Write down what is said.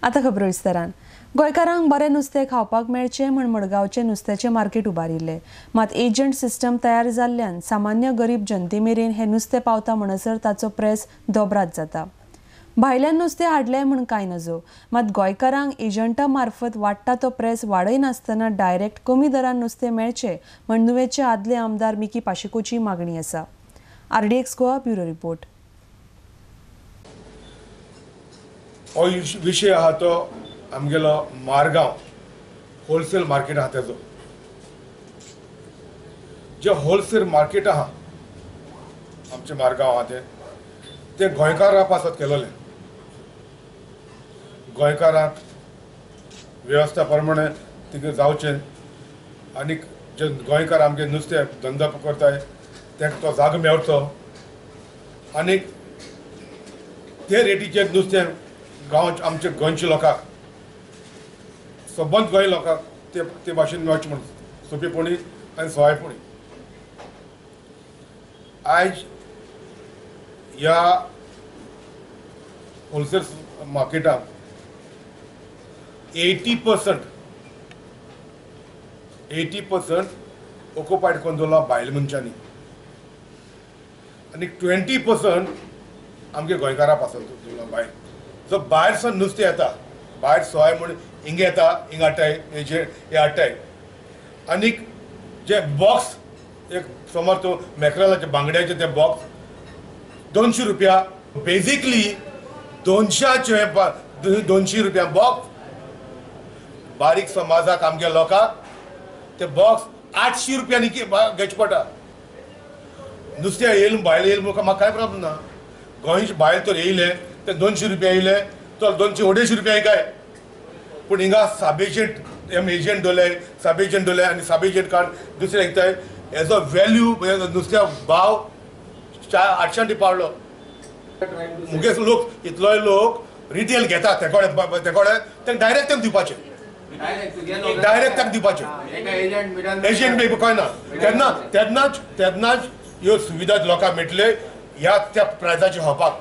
आता खबर विस्तारान गोंयकारांक बरें नुस्तें खावपाक मेळचें म्हण मडगांवचें नुस्त्याचें मार्केट उबारिल्लें. मात एजंट सिस्टम तयार जाल्ल्यान सामान्य गरीब जनते मेरेन हें नुस्तें पावता म्हणसर ताचो प्रेस दोबरात जाता. भायल्यान नुस्तें हाडलें म्हण कांय नजो, मात गोंयकारांक एजंटा मार्फत वाडटा तो प्रेस वाडयनासतना डायरेक्ट कमी दरान नुस्तें मेळचें म्हण नुवेचे आदले आमदार मिकी पाशिकोची मागणी आसा. RDX Goa bureau report. हो विषय आहा तो आमगेलो मारगांव होलसेल मार्केट आहा तेजो. जे होलसेल मार्केट आहा आमचे मारगांव आहा ते गोंयकारां पासत केलोले. गोंयकारांक वेवस्था प्रमाणे तिका जावचें आनी जे गोंयकार आमगे नुस्तें धंदो करताय तांकां तो जागो मेळचो आनी ते रेटीचेर नुस्तें गांव आमच्या गोंयच्या लोकांक सबंद गोंय लोकांक ते भाशेन मेळचें म्हण सोंपेपणी आनी सवायपणी. आयज ह्या होलसेल मार्केटाक 80% ऑक्युपायड करून दवरला भायल्या मनशांनी आनी 20% आमगे गोंयकारां पासत दवरला भायर. जो भायर सावन नुस्तें येता भायर सवाय म्हण हिंगा येता हिंगा हाडटाय हे हाडटाय आनीक जे बॉक्स एक समोर तो मॅक्रेलाचे बांगड्याचे ते बॉक्स 200 रुपया बेजिकली 200 रुपया बॉक्स. बारीक समाजाक आमगे लोकांक ते बॉक्स 800 रुपयांनी घेवचे पडटा. नुस्तें येयलें भायलें येयलें म्हाका कांय प्रॉब्लम ना. गोंयचे भायर तर येयलें ते 200 रुपया येयले तो 250 रुपया काय. पूण हिंगा सब एजंट एजंट दवरले सब एजंट दवरले आनी सब एजंट कार्ड दुसरे एकताय हेजो व्हॅल्यू नुस्त्या भाव 800 पावलो. मुगे लोक इतलोय लोक रिटेल घेता ते कोडे ते डायरेक्ट तांकां दिवपाचें डायरेक्ट तांकां दिवपाचें एजंट बी कळना तेन्नाच ह्यो सुविधा लोकांक मेळटले ह्या त्या प्रायजाचेर खावपाक.